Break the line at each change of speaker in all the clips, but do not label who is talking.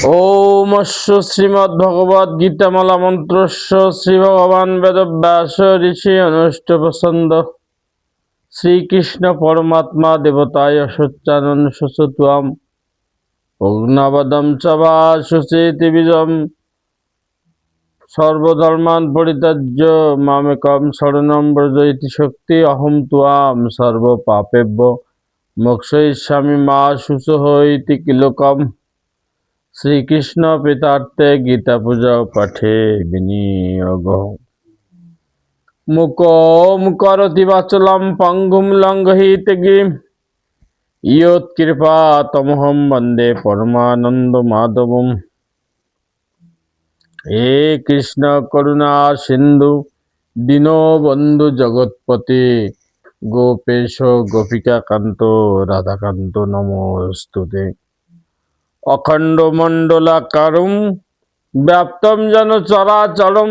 ওম শ্রীমদ্ভগবদ গীতামালা মন্ত্রস্য শ্রী ভগবান বেদব্যাস ঋষি অনুষ্ঠপছন্দ শ্রীকৃষ্ণ পরমাত্মা দেবতায় সচ্চানন সচতুয়াম অগ্নবদম চ বা সুচেতি বীজম সর্বধর্মান পরিত্যাজ্য মামেকম শরণম ব্রজ ইতি শক্তি অহম ত্বাম সর্ব পাপেভ্য মোক্ষয়িষ্যামি মা শুচোঃ ইতি কিলোকম। শ্রীকৃষ্ণ পিতার্থে গীতা পূজা পাঠে বিনিয়োগ। মুকম করতি বাচলম পঙ্গুম লঙ্ঘয়িতে গিরিম ইয়ৎকৃপা তমহম বন্দে পরমানন্দ মাধবম। হে কৃষ্ণ করুণা সিন্ধু দীনবন্ধু জগৎপতে গোপেশ গোপিকা কান্ত রাধাকান্ত নমস্তুতে। অখণ্ড মণ্ডলাকারম ব্যাপ্তম যেন চরাচরম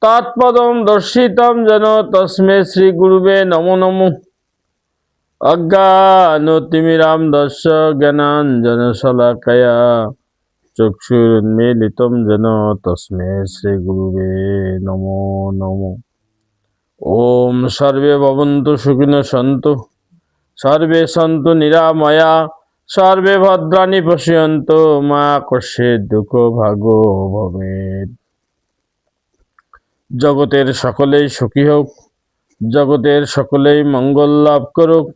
তৎপদম দর্শিতম যেন তস্মে শ্রী গুরুবে নমো নমো। অজ্ঞানতিমিরাম দর্শ জ্ঞানাঞ্জন শলাকয়া চক্ষুরুন্মীলিতম যেন তস্মে শ্রী গুরুবে নমো নমো। ওম সর্বে ভবন্তু সুখিনো সন্তু সর্বে সন্তু নিরাময়া সর্বে ভদ্রাণি পশ্যন্তু মা কস্যচিৎ দুঃখ ভাগো ভবেৎ। জগতের সকলেই সুখী হোক, জগতের সকলেই মঙ্গল লাভ করুক,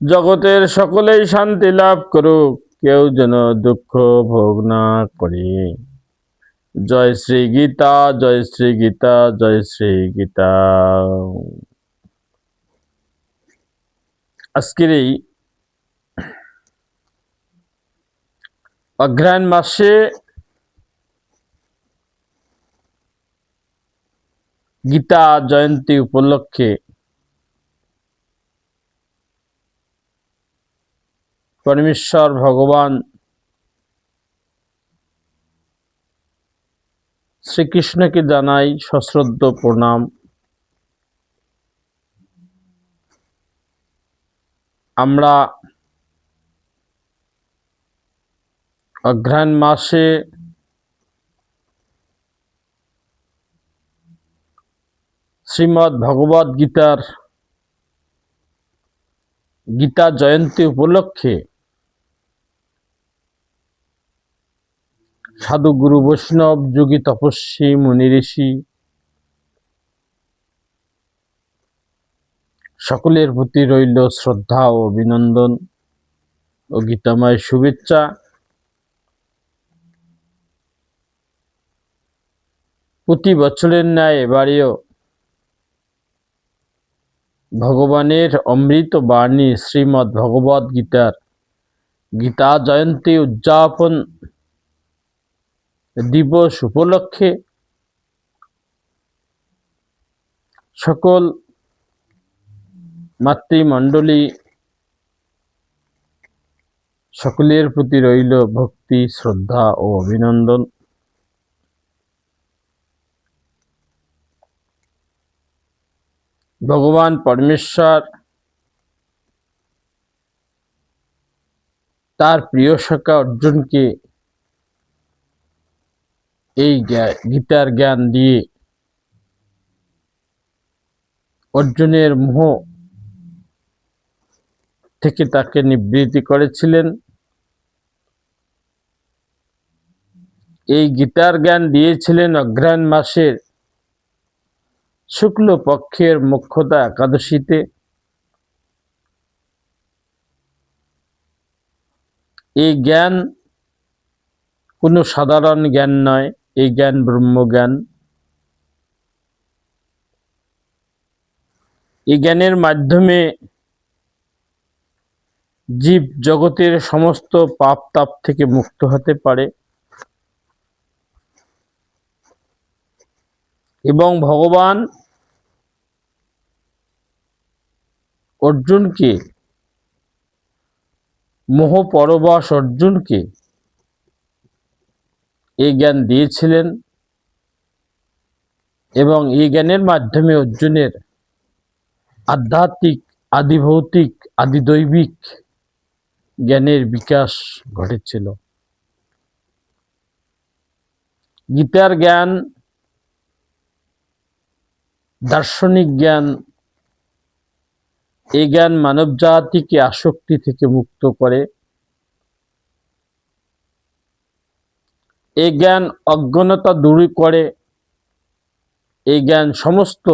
জগতের সকলেই শান্তি লাভ করুক, কেউ যেন দুঃখ ভোগ না করে। জয় শ্রী গীতা, জয় শ্রী গীতা, জয় শ্রী গীতা। আজকের এই অগ্রহায়ণ মাসে গীতা জয়ন্তী উপলক্ষে পরমেশ্বর ভগবান শ্রীকৃষ্ণকে জানাই সশ্রদ্ধ প্রণাম। আমরা অগ্রহায়ণ মাসে শ্রীমদ্ ভগবদ গীতার গীতা জয়ন্তী উপলক্ষে সাধু গুরু বৈষ্ণব যোগী তপস্বী মুনি ঋষি সকলের প্রতি রইল শ্রদ্ধা ও অভিনন্দন ও গীতাময় শুভেচ্ছা। প্রতি বছরের ন্যায় এবারেও ভগবানের অমৃত বাণী শ্রীমদ্ ভগবদ গীতার গীতা জয়ন্তী উদযাপন দিবস উপলক্ষে সকল মাতৃমণ্ডলী সকলের প্রতি রইল ভক্তি, শ্রদ্ধা ও অভিনন্দন। ভগবান পরমেশ্বর তার প্রিয় সখা অর্জুনকে এই গীতার জ্ঞান দিয়ে অর্জুনের মোহ থেকে তাকে নিবৃত্তি করেছিলেন। এই গীতার জ্ঞান দিয়েছিলেন অগ্রহায়ণ মাসের শুক্ল পক্ষের মোক্ষদা একাদশীতে। এই জ্ঞান কোনো সাধারণ জ্ঞান নয়, এই জ্ঞান ব্রহ্মজ্ঞান। এই জ্ঞানের মাধ্যমে জীব জগতের সমস্ত পাপ তাপ থেকে মুক্ত হতে পারে এবং ভগবান অর্জুনকে মোহ পরবশ অর্জুনকে এই জ্ঞান দিয়েছিলেন এবং এই জ্ঞানের মাধ্যমে অর্জুনের আধ্যাত্মিক, আদিভৌতিক, আদিদৈবিক জ্ঞানের বিকাশ ঘটেছিল। গীতার জ্ঞান, দার্শনিক জ্ঞান, এই জ্ঞান মানব জাতিকে আসক্তি থেকে মুক্ত করে। এই জ্ঞান অজ্ঞানতা দূর করে। এই জ্ঞান সমস্ত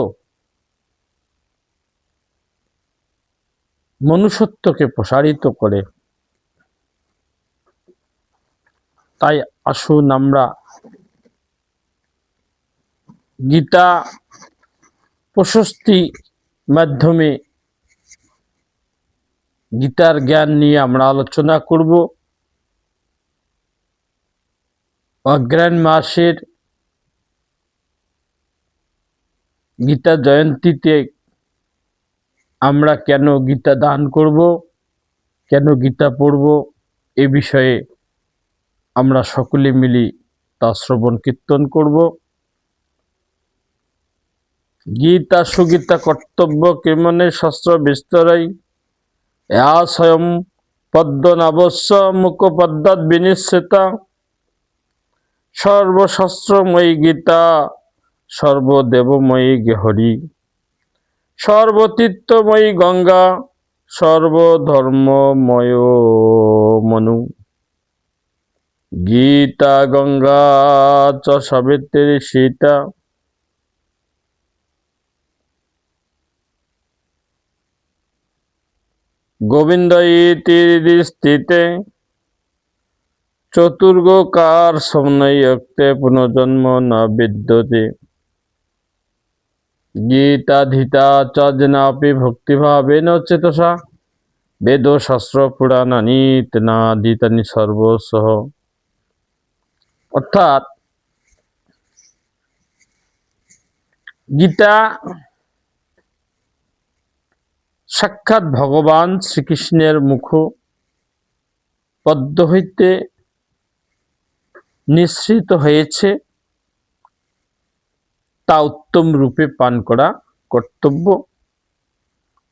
মনুষ্যত্বকে প্রসারিত করে। তাই আসুন আমরা গীতা প্রশস্তি মাধ্যমে গীতার জ্ঞান নিয়ে আমরা আলোচনা করব। অগ্রহায়ণ মাসের গীতা জয়ন্তীতে আমরা কেন গীতা দান করব, কেন গীতা পড়ব, এ বিষয়ে আমরা সকলে মিলি তা শ্রবণ কীর্তন করব। গীতা সুগীতা কর্তব্য কিমনে শাস্ত্র বিস্তরাই স্বয়ং পদ্মনাভস্য মুখপদ্মাৎ বিনিশ্চিতা সর্বশাস্ত্রময়ী গীতা সর্বদেবময়ী গেহরি সর্বতীর্থময়ী গঙ্গা সর্বধর্মময় মনু গীতা গঙ্গা চ সাবিত্রী সীতা গোবিন্দ ইতি স্থিতে চতুর্গকার সমন্বয়ক্তে পুনর্জন্ম ন বিদ্যতে গীতাধীতা চ জনাপি ভক্তিভাবেন চেতসা বেদ শাস্ত্র পুরাণানি তেনাদিতানি সর্বসহ। অর্থাৎ গীতা সাক্ষাৎ ভগবান শ্রীকৃষ্ণের মুখ পদ্ম হইতে নিঃসৃত হয়েছে, তা উত্তম রূপে পান করা কর্তব্য।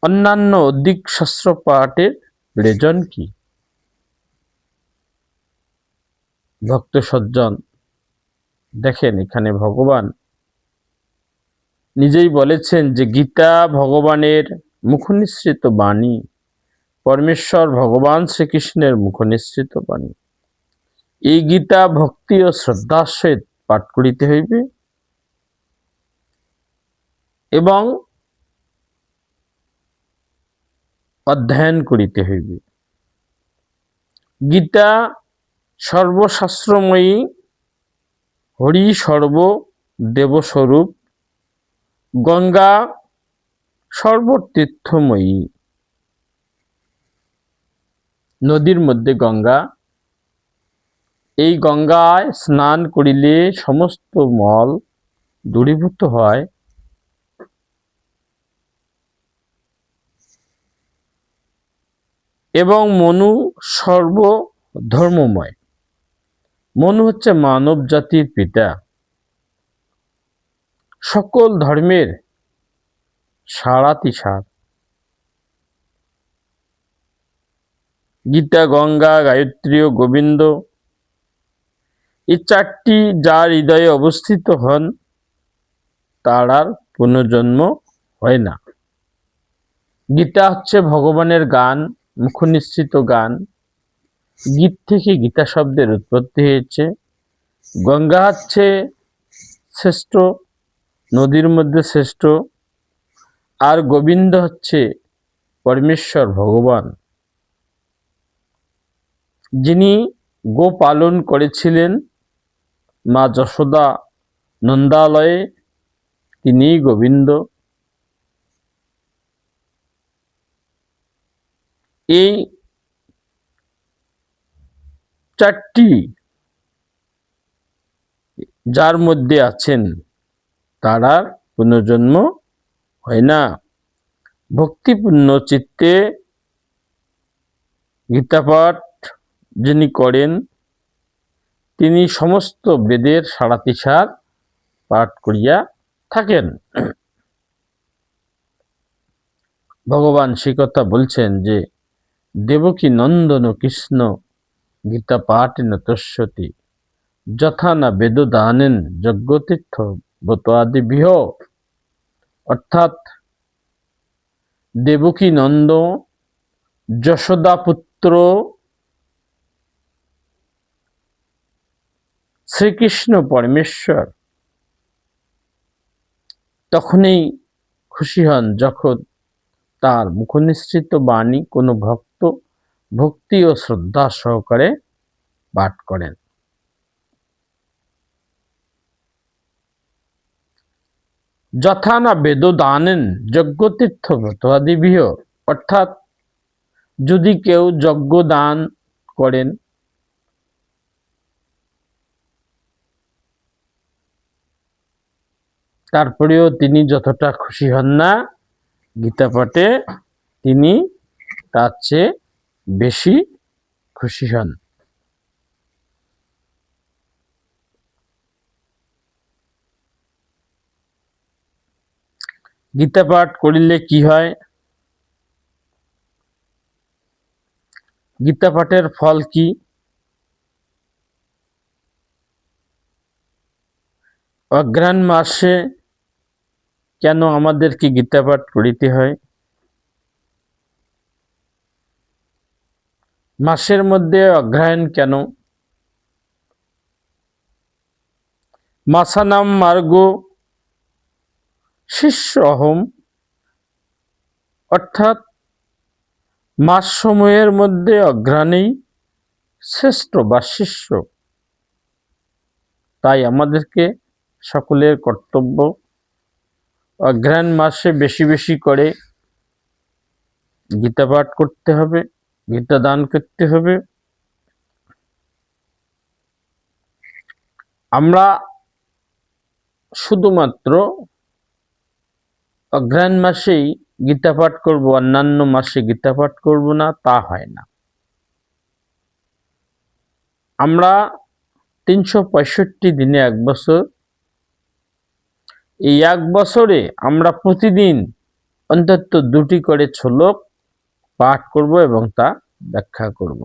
অন্যান্য অধিক শাস্ত্র পাঠের প্রয়োজন কি? ভক্ত সজ্জন দেখেন, এখানে ভগবান নিজেই বলেছেন যে গীতা ভগবানের মুখনিসৃত বাণী, পরমেশ্বর ভগবান শ্রীকৃষ্ণের মুখনিসৃত বাণী। এই গীতা ভক্তি ও শ্রদ্ধার সহিত পাঠ করিতে হইবে এবং অধ্যয়ন করিতে হইবে। গীতা সর্বশাস্ত্রময়ী, হরি সর্বদেবস্বরূপ, গঙ্গা সর্বতীর্থময়ী। নদীর মধ্যে গঙ্গা, এই গঙ্গায় স্নান করিলে সমস্ত মল দূরীভূত হয় এবং মনু সর্বধর্মময়। মনু হচ্ছে মানব জাতির পিতা, সকল ধর্মের সারাতিসার। গীতা, গঙ্গা, গায়ত্রী ও গোবিন্দ, এই চারটি যার হৃদয়ে অবস্থিত হন তার আর পুনর্জন্ম হয় না। গীতা হচ্ছে ভগবানের গান, মুখনিসৃত গান। গীত থেকে গীতা শব্দের উৎপত্তি হয়েছে। গঙ্গা হচ্ছে শ্রেষ্ঠ, নদীর মধ্যে শ্রেষ্ঠ, আর গোবিন্দ হচ্ছে পরমেশ্বর ভগবান, যিনি গো পালন করেছিলেন মা যশোদা নন্দালয়ে, তিনি গোবিন্দ। এই চারটি যার মধ্যে আছেন তার আর পুনর্জন্ম হয় না। ভক্তিপূর্ণ চিত্তে গীতাপাঠ যিনি করেন তিনি সমস্ত বেদের সারাতিসার পাঠ করিয়া থাকেন। ভগবান সে কথা বলছেন যে দেবকী নন্দন কৃষ্ণ গীতা পাঠ নতস্যতি যথা না বেদদানেন যজ্ঞতীর্থ ব্রতাদিবিহ, অর্থাৎ দেবকী নন্দ যশোদা পুত্র শ্রীকৃষ্ণ পরমেশ্বর তখনই খুশি হন যখন তার মুখনিসৃত বাণী কোনো ভক্ত ভক্তি ও শ্রদ্ধা সহকারে পাঠ করেন। যথা না বেদদানেন যজ্ঞতীর্থ ব্রতাদিবিহ, অর্থাৎ যদি কেউ যজ্ঞ দান করেন তারপরেও তিনি যতটা খুশি হন না গীতা পাঠে, তিনি তার চেয়ে বেশি খুশি হন। গীতা পাঠ করিলে কি হয়? গীতা পাঠের ফল কি? অঘ্রাণ মাসে কেন আমাদেরকে গীতা পাঠ করিতে হয়? মাসের মধ্যে অগ্রহায়ণ কেন? মাসানাম মার্গ শিষ্য অহম, অর্থাৎ মাস সময়ের মধ্যে অগ্রহায়ণই শ্রেষ্ঠ বা শিষ্য। তাই আমাদেরকে সকলের কর্তব্য অগ্রহায়ণ মাসে বেশি বেশি করে গীতা পাঠ করতে হবে, গীতা দান করতে হবে। আমরা শুধুমাত্র অগ্রহায়ণ মাসেই গীতা পাঠ করব, অন্যান্য মাসে গীতা পাঠ করব না, তা হয় না। আমরা 365 দিনে এক বছর, এই এক বছরে আমরা প্রতিদিন অন্তত 2টি করে শ্লোক পাঠ করব এবং তা ব্যাখ্যা করব।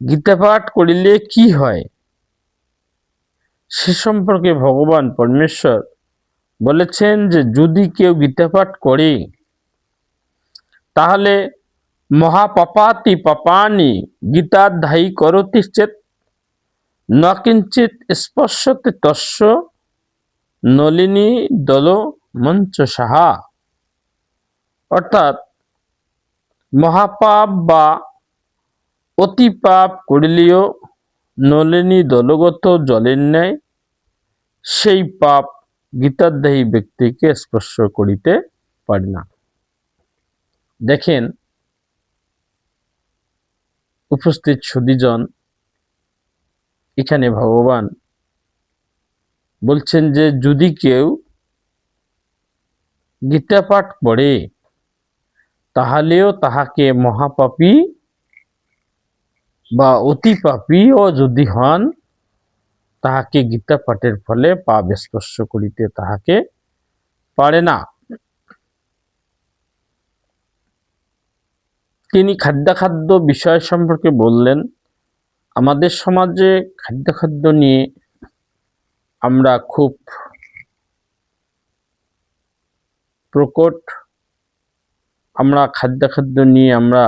গীতা পাঠ করিলে কি হয় সে সম্পর্কে ভগবান পরমেশ্বর বলেছেন যে যদি কেউ গীতা পাঠ করে তাহলে মহাপাপাতি পাপানি গীতাধ্যায়ী করতি চেত ন কিঞ্চিত স্পর্শতে তস্য নলিনী দল মঞ্চ সাহা, অর্থাৎ মহাপাপ বা অতি পাপ করিলেও নলিনী দলগত জলের ন্যায় সেই পাপ গীতাধ্যায়ী ব্যক্তিকে স্পর্শ করিতে পারে না। দেখেন উপস্থিত সুধীজন, এখানে ভগবান বলছেন যে যদি কেউ গীতা পাঠ পড়ে তাহলেও তাহাকে মহাপাপী বা অতি পাপীও যদি হন তাহাকে গীতা পাঠের ফলে পাপ স্পর্শ করিতে তাহাকে পারে না। তিনি খাদ্য বিষয় সম্পর্কে বললেন। আমাদের সমাজে খাদ্য নিয়ে আমরা খুব প্রকট, আমরা খাদ্য নিয়ে আমরা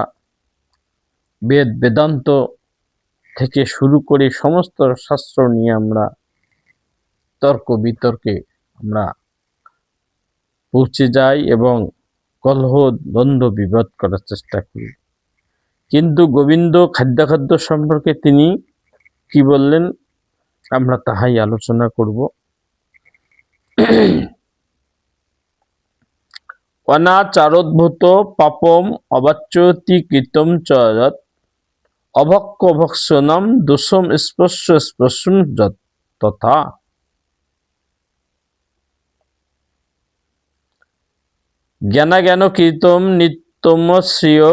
বেদান্ত থেকে শুরু করে সমস্ত শাস্ত্র নিয়ে আমরা তর্ক বিতর্কে আমরা পৌঁছে যাই এবং কলহ দ্বন্দ্ব বিবাদ করার চেষ্টা করি। কিন্তু গোবিন্দ খাদ্য সম্পর্কে তিনি কি বললেন আমরা তাহাই আলোচনা করব। অনাচারোদ্ভূত পাপম অবাচ্যতি কৃতম চ যৎ অভক্ষ ভক্ষণম দোষম স্পর্শম যৎ তথা। জ্ঞানাজ্ঞান কৃতম নিত্যম শ্রেয়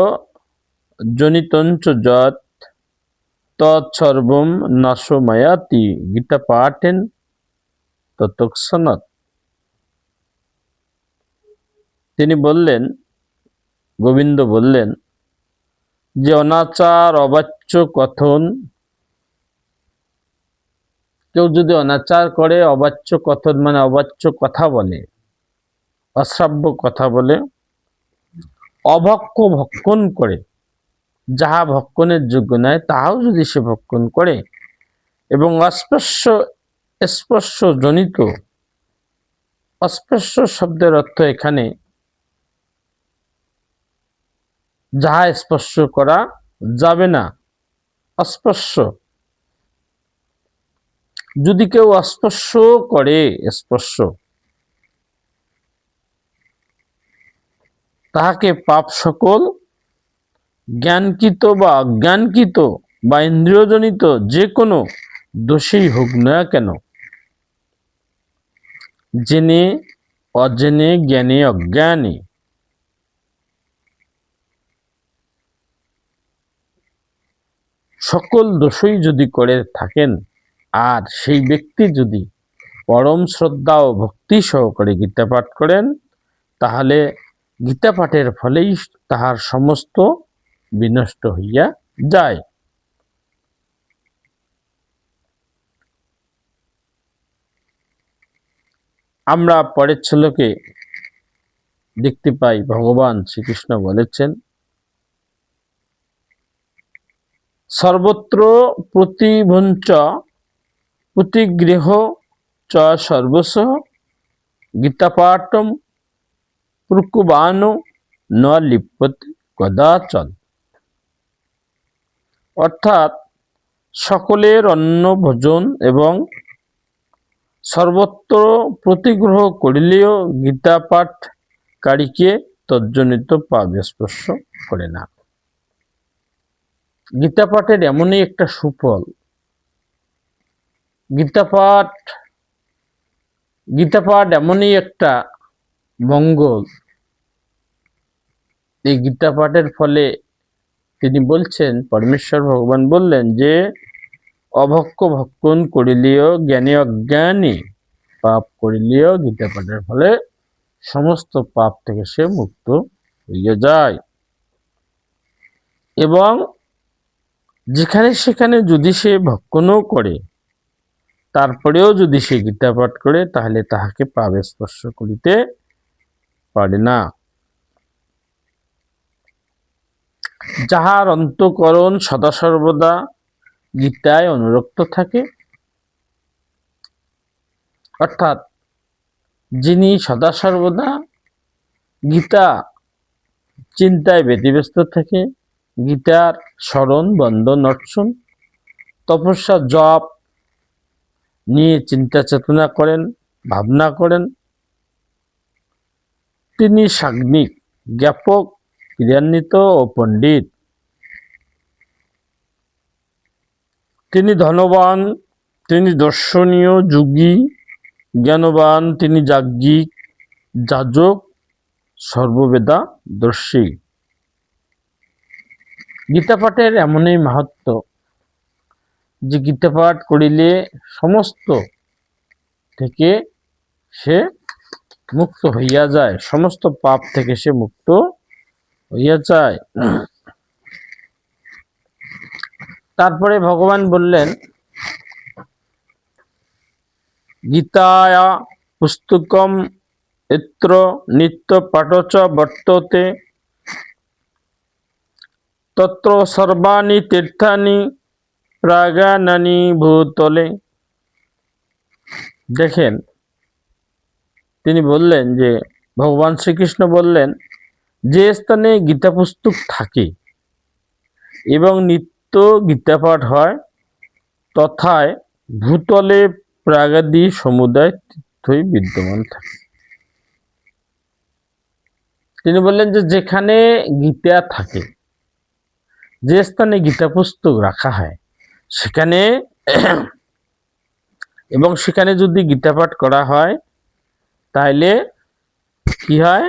জনিতঞ্চ যৎ তৎসর্বম নাশমায়াতি গীতা পাঠেন তৎক্ষণাৎ। তিনি বললেন, গোবিন্দ বললেন যে অনাচার অবাচ্য কথন কেউ যদি অনাচার করে, অবাচ্য কথা মানে অবাচ্য কথা বলে, অশ্রাব্য কথা বলে, অভক্ষ ভক্ষণ করে, যাহা ভক্ষণের যোগ্য নয় তাহাও যদি সে ভক্ষণ করে, এবং স্পর্শ জনিত, অস্পর্শ শব্দের অর্থ এখানে যাহা স্পর্শ করা যাবে না, অস্পর্শ। যদি কেউ অস্পর্শ করে, স্পর্শ, তাহাকে পাপ সকল জ্ঞানকৃত বা অজ্ঞানকৃত বা ইন্দ্রিয়জনিত যে কোনো দোষেই হোক না কেন, জেনে অজেনে, জ্ঞানে অজ্ঞানে, সকল দোষই যদি করে থাকেন, আর সেই ব্যক্তি যদি পরম শ্রদ্ধা ও ভক্তি সহকারে গীতা পাঠ করেন, তাহলে গীতা পাঠের ফলেই তাহার সমস্ত বিনষ্ট হইয়া যায়। আমরা পরের শ্লোকে দেখতে পাই ভগবান শ্রীকৃষ্ণ বলেছেন, সর্বত্র প্রতিভঞ্চ প্রতিগৃহ চ সর্বস গীতাপাঠম প্রকুবানো ন লিপ্যতে কদাচন। অর্থাৎ সকলের অন্ন ভোজন এবং সর্বত্র প্রতিগ্রহ করিলেও গীতা পাঠকারীকে তজ্জনিত পাপ স্পর্শ করে না। গীতা পাঠের এমনই একটা সুফল, গীতা পাঠ এমনই একটা মঙ্গল। এই গীতা পাঠের ফলে তিনি বলছেন, পরমেশ্বর ভগবান বললেন যে অভক্ষ ভক্ষণ করিলেও, জ্ঞানী অজ্ঞানী পাপ করিলেও গীতা পাঠের ফলে সমস্ত পাপ থেকে সে মুক্ত হইয়া যায়। এবং যেখানে সেখানে যদি সে ভক্ষণও করে, তারপরেও যদি সে গীতা পাঠ করে, তাহলে তাহাকে পাপ স্পর্শ করিতে পারে না। যাহার অন্তঃকরণ সদা সর্বদা গীতায় অনুরক্ত থাকে, অর্থাৎ যিনি সদা সর্বদা গীতা চিন্তায় ব্যতিব্যস্ত থাকে, গীতার স্মরণ বন্দন অর্চন তপস্যা জপ নিয়ে চিন্তা চেতনা করেন, ভাবনা করেন, তিনি সাগ্নিক, জ্ঞাপক, ক্রিয়ান্বিত ও পণ্ডিত। তিনি ধনবান, তিনি দর্শনীয়, যোগী, জ্ঞানবান, তিনি যাজ্ঞিক, যাজক, সর্ববেদা দর্শী। গীতা পাঠের এমনই মাহাত্ম্য যে গীতা পাঠ করিলে সমস্ত থেকে সে মুক্ত হইয়া যায়, সমস্ত পাপ থেকে সে মুক্ত হইয়া যায়। তারপরে ভগবান বললেন, গীতায়া পুস্তকম এত্র নিত্য পাঠচ বর্ততে তত্র সর্বাণি তীর্থানি প্রাগানানি ভূতলে। দেখেন, তিনি বললেন যে ভগবান শ্রীকৃষ্ণ বললেন, যে স্থানে গীতা পুস্তক থাকে এবং নিত্য গীতা পাঠ হয়, তথায় ভূতলে প্রাগাদি সমুদায় তীর্থই বিদ্যমান থাকে। তিনি বললেন যে যেখানে গীতা থাকে, যে স্থানে গীতা পুস্তক রাখা হয়, সেখানে এবং সেখানে যদি গীতা পাঠ করা হয়, তাহলে কি হয়,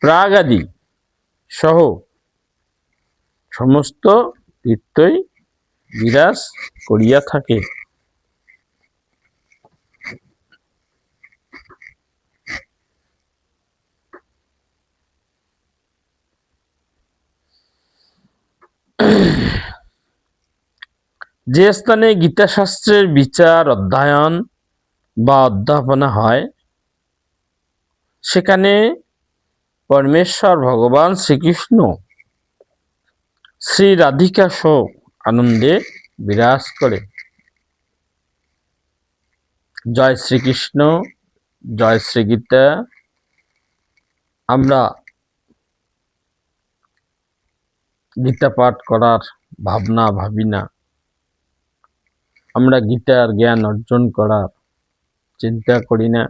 প্রাগাদি সহ সমস্ত তীর্থই বিরাজ করিয়া থাকে। যে স্থানে গীতাশাস্ত্রের বিচার অধ্যয়ন বা অধ্যাপনা হয় সেখানে পরমেশ্বর ভগবান শ্রীকৃষ্ণ শ্রী রাধিকা সহ আনন্দে বিরাজ করে। জয় শ্রীকৃষ্ণ, জয় শ্রী গীতা। আমরা গীতা পাঠ করার ভাবনা ভাবি না, আমরা গীতার জ্ঞান অর্জন করার চিন্তা করি না।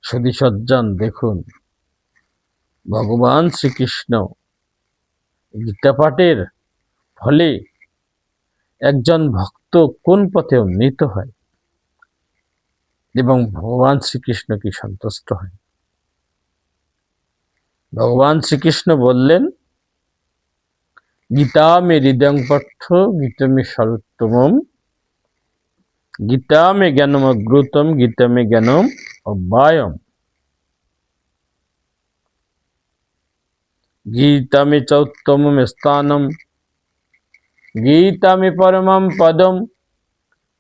সুধী সজ্জন, দেখুন ভগবান শ্রীকৃষ্ণ গীতা পাঠের ফলে একজন ভক্ত কোন পথে উন্নীত হয় এবং ভগবান শ্রীকৃষ্ণ কি সন্তুষ্ট হয়। ভগবান শ্রীকৃষ্ণ বললেন, গীতা মে হৃদয়ং পার্থ গীতা মে সর্বোত্তমম গীতা মে জ্ঞানম অগ্রুতম গীতা মে জ্ঞানম অব্যয়ম গীতা মে চৌত্তমম স্থানম গীতা মে পরমম পদম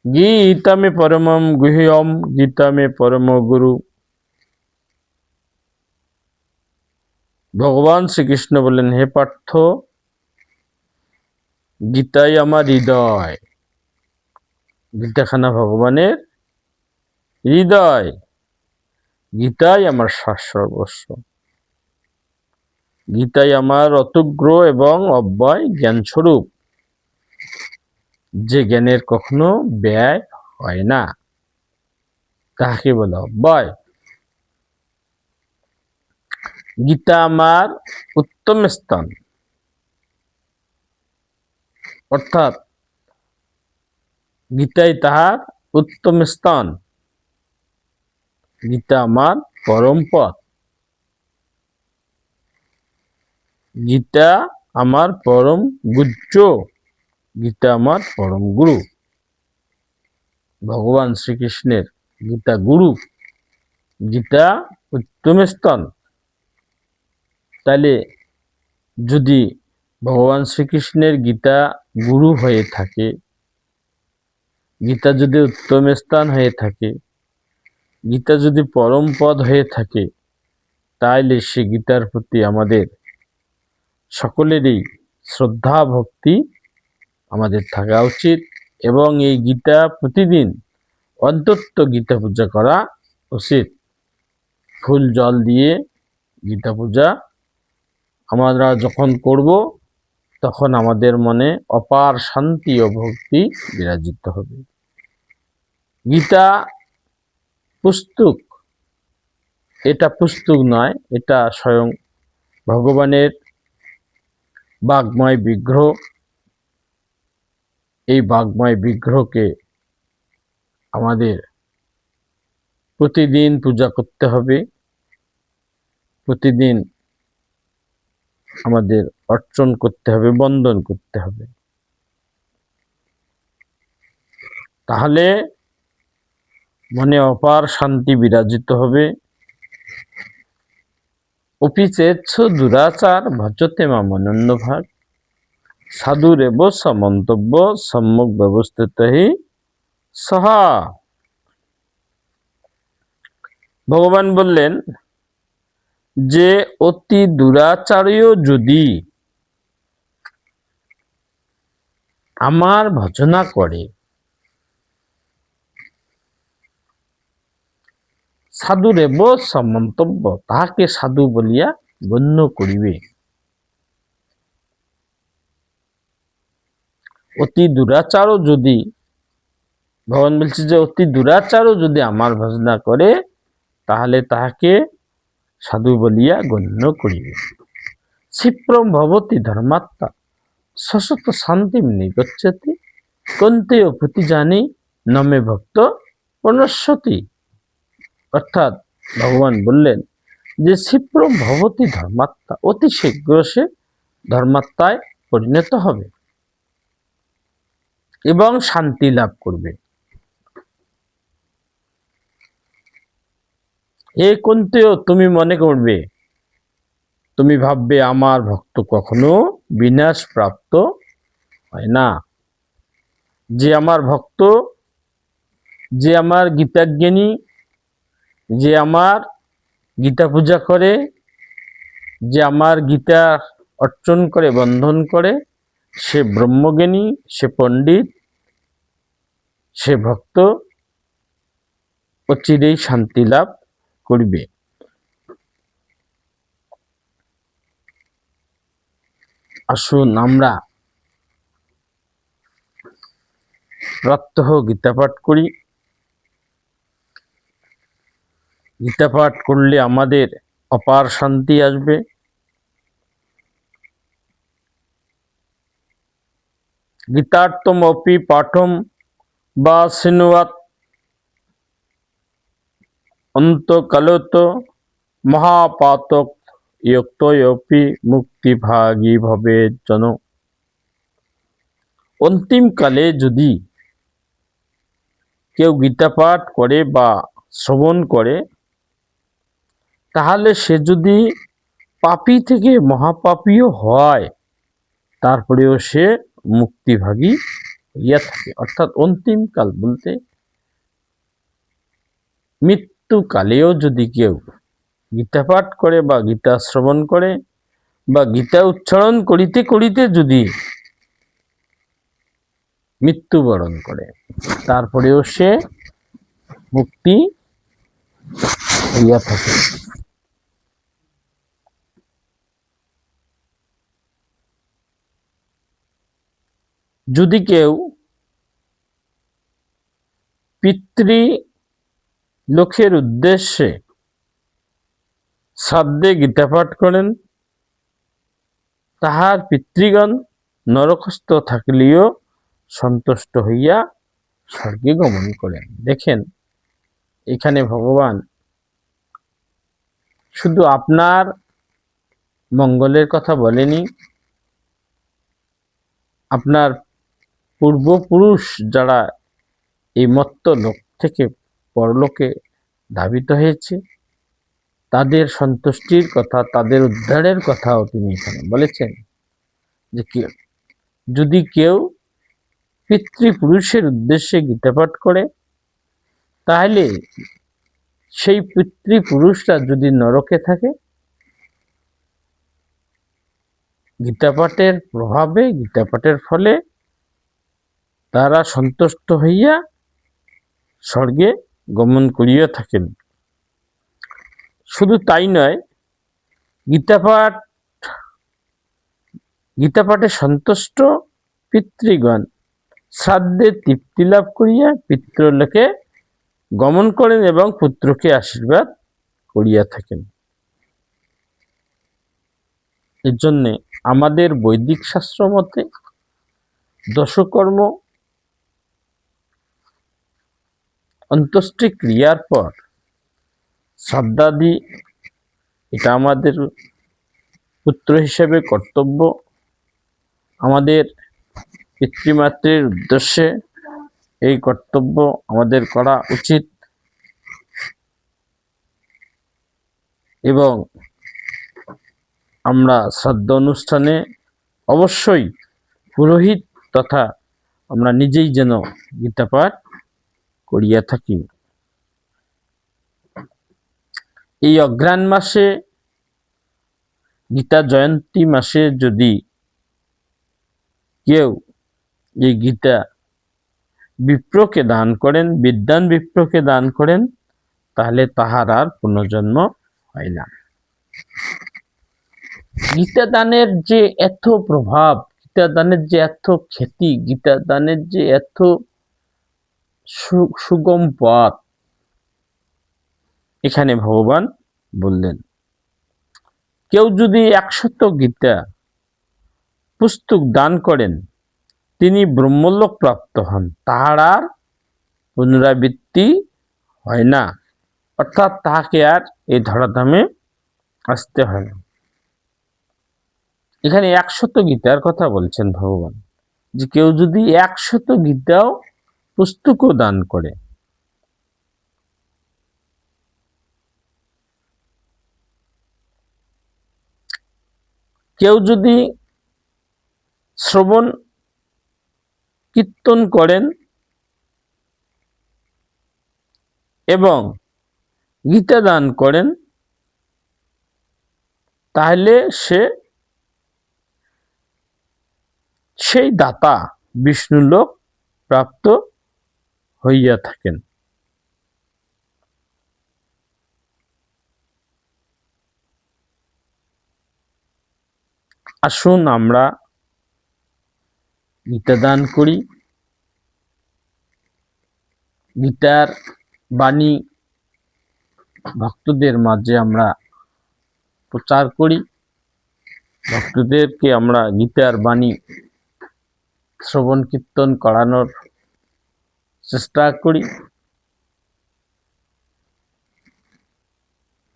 গীতা মে পরমম গুহ্যম গীতা মে পরম গুরু। ভগবান শ্রীকৃষ্ণ বললেন, হে পার্থ, গীতাই আমার হৃদয়। গীতাখানা ভগবানের হৃদয়, গীতাই আমার সর্বস্ব, গীতাই আমার অতুগ্র এবং অব্যয় জ্ঞান স্বরূপ, যে জ্ঞানের কখনো ব্যয় হয় না, তাহাকে বলে অব্যয়। গীতা আমার উত্তম স্থান, অর্থাৎ গীতাই তাহার উত্তম স্থান, গীতা আমার পরম পথ, গীতা আমার পরম গুহ্য, গীতা আমার পরম গুরু। ভগবান শ্রীকৃষ্ণের গীতা গুরু, গীতা উত্তম স্থান। তাহলে যদি ভগবান শ্রীকৃষ্ণের গীতা গুরু হয়ে থাকে, গীতা যদি উত্তম স্থান হয়ে থাকে, গীতা যদি পরম পদ হয়ে থাকে, তাহলে সে গীতার প্রতি আমাদের সকলেরই শ্রদ্ধা ভক্তি আমাদের থাকা উচিত এবং এই গীতা প্রতিদিন অন্তত গীতা পূজা করা উচিত। ফুল জল দিয়ে গীতা পূজা আমরা যখন করব তখন আমাদের মনে অপার শান্তি ও ভক্তি বিরাজিত হবে। গীতা পুস্তক, এটা পুস্তক নয়, এটা স্বয়ং ভগবানের বাগ্ময় বিগ্রহ। এই বাগ্ময় বিগ্রহকে আমাদের প্রতিদিন পূজা করতে হবে, প্রতিদিন আমাদের অর্চন করতে হবে, বন্দন করতে হবে। তাহলে মনে অপার শান্তি বিরাজিত হবে। অপিচেচ্ছ দুরাচার ভজতে মা মনন্য ভাগ সাধুরেব সমন্তব্য সম্যক ব্যবস্থিত হি সহা। ভগবান বললেন যে অতি দুরাচারীয় যদি আমার ভজনা করে, সাধুরেব সমন্তব্য, তাহাকে সাধু বলিয়া গণ্য করিবে। অতি দুরাচারও যদি, ভগবান বলছে যে অতি দুরাচারও যদি আমার ভজনা করে, তাহলে তাহাকে সাধু বলিয়া গণ্য করিবে। ক্ষিপ্রম ভবতি ধর্মাত্মা শশত শান্তিম নিগচ্ছতি কন্তেয় প্রতিজানি নমে ভক্ত প্রণশ্যতি। অর্থাৎ ভগবান বললেন যে ক্ষিপ্রম ভবতি ধর্মাত্মা, অতি শীঘ্র সে ধর্মাত্মায় পরিণত হবে এবং শান্তি লাভ করবে। এই কন্তেয়, তুমি মনে করবে, তুমি ভাববে আমার ভক্ত কখনো বিনাশ প্রাপ্ত হয় না। যে আমার ভক্ত, যে আমার গীতাজ্ঞানী, যে আমার গীতা পূজা করে, যে আমার গীতা অর্চন করে, বন্ধন করে, সে ব্রহ্মজ্ঞানী, সে পণ্ডিত, সে ভক্ত, অচিরেই শান্তি লাভ করিবে। আসুন আমরা প্রাতঃ গীতা পাঠ করি। গীতা পাঠ করলে আমাদের অপার শান্তি আসবে। গীতার্থমপি পাঠম বা শৃণুয়াৎ অন্তকালত মহাপাতক ইয়ক্তয়পি মুক্তিভাগী ভবেৎ জন। অন্তিমকালে যদি কেউ গীতা পাঠ করে বা শ্রবণ করে, তাহলে সে যদি পাপী থেকে মহাপাপীও হয়, তারপরেও সে মুক্তিভাগী হইয়া থাকে। অর্থাৎ অন্তিমকাল বলতে মৃত্যুকালেও যদি কেউ গীতা পাঠ করে বা গীতা শ্রবণ করে বা গীতা উচ্চারণ করিতে করিতে যদি মৃত্যুবরণ করে, তারপরেও সে মুক্তি হইয়া থাকে। যদি কেউ পিতৃলোকের উদ্দেশ্যে শ্রাদ্ধে গীতা পাঠ করেন, তাহার পিতৃগণ নরকস্থ থাকিলেও সন্তুষ্ট হইয়া স্বর্গে গমন করেন। দেখেন, এখানে ভগবান শুধু আপনার মঙ্গলের কথা বলেনি, আপনার পূর্বপুরুষ যারা এই মর্ত্য লোক থেকে পরলোকে ধাবিত হয়েছে, তাদের সন্তুষ্টির কথা, তাদের উদ্ধারের কথাও তিনি এখানে বলেছেন। যে যদি কেউ পিতৃপুরুষের উদ্দেশ্যে গীতা পাঠ করে, তাহলে সেই পিতৃপুরুষরা যদি নরকে থাকে, গীতা পাঠের প্রভাবে, গীতা পাঠের ফলে তারা সন্তুষ্ট হইয়া স্বর্গে গমন করিয়া থাকেন। শুধু তাই নয়, গীতা পাঠে সন্তুষ্ট পিতৃগণ শ্রাদ্ধে তৃপ্তি লাভ করিয়া পিতৃলোকে গমন করেন এবং পুত্রকে আশীর্বাদ করিয়া থাকেন। এর জন্য আমাদের বৈদিক শাস্ত্র মতে দশকর্ম অন্ত্যেষ্টি ক্রিয়ার পর শ্রাদ্ধাদি, এটা আমাদের পুত্র হিসেবে কর্তব্য। আমাদের পিতৃমাতৃর উদ্দেশ্যে এই কর্তব্য আমাদের করা উচিত। এবং আমরা শ্রাদ্ধ অনুষ্ঠানে অবশ্যই পুরোহিত তথা আমরা নিজেই যেন গীতা পাঠ করিয়া থাকি। এই অঘ্রাণ মাসে, গীতা জয়ন্তী মাসে যদি কেউ এই গীতা বিপ্রকে দান করেন, বিদ্বান বিপ্রকে দান করেন, তাহলে তাহার আর পুনর্জন্ম হয় না। গীতা দানের যে এত প্রভাব, গীতা দানের যে এত খ্যাতি, গীতা দানের যে এত সুগম পথ, এখানে ভগবান বললেন কেউ যদি 100 গীতা পুস্তক দান করেন, তিনি ব্রহ্মলোক প্রাপ্ত হন, তাহার আর পুনরাবৃত্তি হয় না। অর্থাৎ তাহাকে আর এই ধরাধামে আসতে হয় না। এখানে 100 গীতার কথা বলছেন ভগবান, যে কেউ যদি 100 গীতাও পুস্তকও দান করে, কেউ যদি শ্রবণ কীর্তন করেন এবং গীতা দান করেন, তাহলে সেই দাতা বিষ্ণুলোক প্রাপ্ত হইয়া থাকেন। আসুন আমরা গীতা দান করি, গীতার বাণী ভক্তদের মাঝে আমরা প্রচার করি, ভক্তদেরকে আমরা গীতার বাণী শ্রবণ কীর্তন করানোর চেষ্টা করি।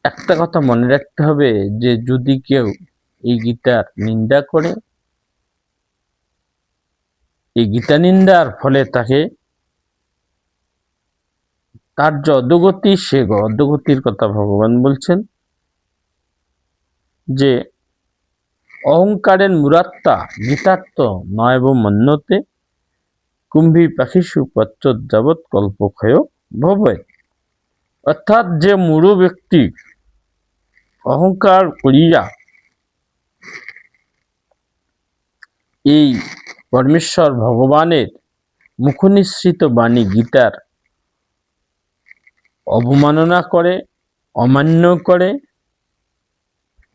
একটা কথা মনে রাখতে হবে যে যদি কেউ এই গীতার নিন্দা করে, এই গীতা নিন্দার ফলে তার যে অধোগতি, সে অধোগতির কথা ভগবান বলছেন যে অহংকারের মুরাত্তা গীতার্থ নয়ব মন্যতে কুম্ভী পাখিষু পচ্চদ যাবৎ কল্পক্ষয় ভবে। অর্থাৎ যে মূঢ় ব্যক্তি অহংকার করিয়া এই পরমেশ্বর ভগবানের মুখনিসৃত বাণী গীতার অবমাননা করে, অমান্য করে,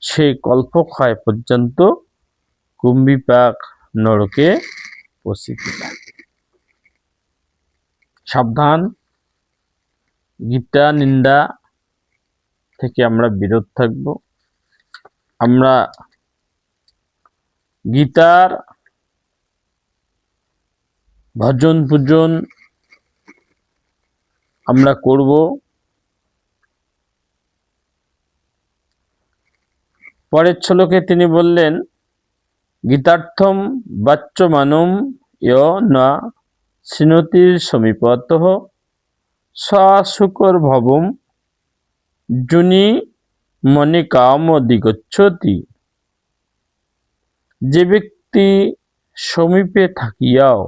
সে কল্পক্ষয় পর্যন্ত কুম্ভীপাক নরকে পতিত থাকে। সাবধান, গীতা নিন্দা থেকে আমরা বিরত থাকব। আমরা গীতার ভজন পূজন আমরা করব। পরের শ্লোকে তিনি বললেন, গীতার্থম বাচ্যমানম ইয় না শৃণোতির সমীপতঃ সুকর ভবম জুনি মনে কাম দিগচ্ছতি। যে ব্যক্তি সমীপে থাকিয়াও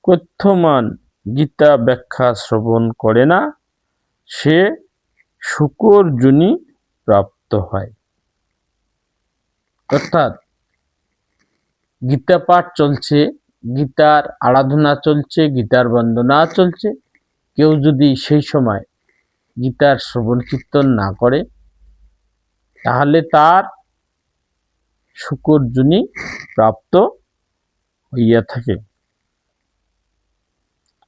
কথ্যমান গীতা ব্যাখ্যা শ্রবণ করে না, সে শূকর যোনি প্রাপ্ত হয়। অর্থাৎ গীতা পাঠ চলছে, গীতার আরাধনা চলছে, গীতার বন্দনা চলছে, কেউ যদি সেই সময় গীতার শ্রবণ কীর্তন না করে, তাহলে তার শূকর যোনি প্রাপ্ত হইয়া থাকে।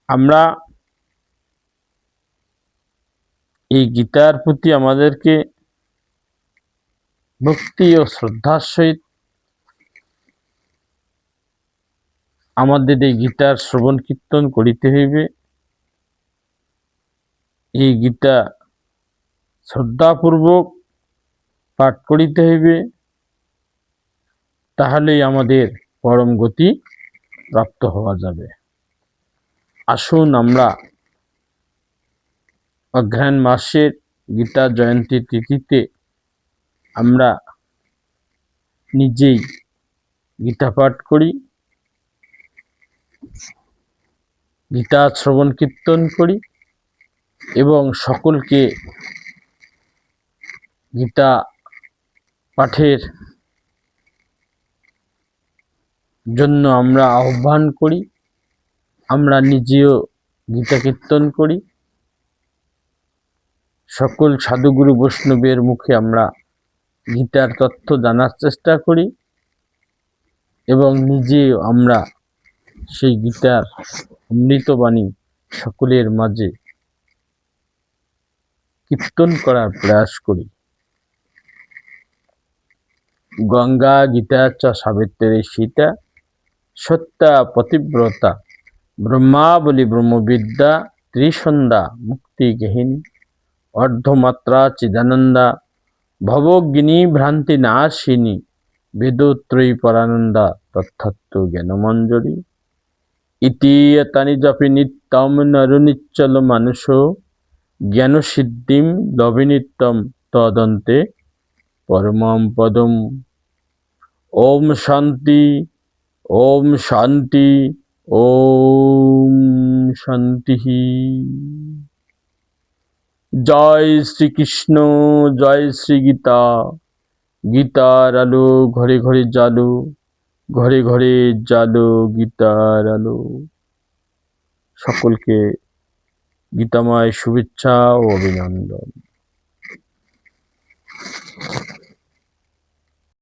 আমরা এই গীতার প্রতি আমাদেরকে ভক্তি ও শ্রদ্ধার সহিত আমাদের এই গীতার শ্রবণ কীর্তন করিতে হইবে। এই গীতা শ্রদ্ধাপূর্বক পাঠ করিতে হইবে, তাহলেই আমাদের পরম গতি প্রাপ্ত হওয়া যাবে। আসুন আমরা অগ্রহায়ণ মাসের গীতা জয়ন্তী তিথিতে আমরা নিজেই গীতা পাঠ করি, গীতা শ্রবণ কীর্তন করি এবং সকলকে গীতা পাঠের জন্য আমরা আহ্বান করি। আমরা নিজেও গীতা কীর্তন করি, সকল সাধুগুরু বৈষ্ণবের মুখে আমরা গীতার তথ্য জানার চেষ্টা করি এবং নিজেও আমরা সেই গীতার অমৃতবাণী সকলের মাঝে কীর্তন করার প্রয়াস করি। গঙ্গা গীতা চ সাবিত্রী সীতা সত্যা পতিব্রতা ব্রহ্মাবলী ব্রহ্মবিদ্যা ত্রিসন্ধ্যা মুক্তি গেহিনী অর্ধমাত্রা চিদানন্দা ভবজ্ঞিনী ভ্রান্তি নাশিনী বেদোত্রয়ী পরানন্দা তথাত্ম জ্ঞানমঞ্জরি ইতি এতানি জপি নিত্যম নরনিচ্চল মানুষ জ্ঞান সিদ্ধিম লভি নিত্যম তদন্তে পরমম পদম। ওম শান্তি ওম শান্তি, ওম শান্তি। জয় শ্রীকৃষ্ণ, জয় শ্রী গীতা। গীতার আলো ঘরে ঘরে জালো, ঘরে ঘরে জালো গীতার আলো। সকলকে গীতাময় শুভেচ্ছা ও অভিনন্দন।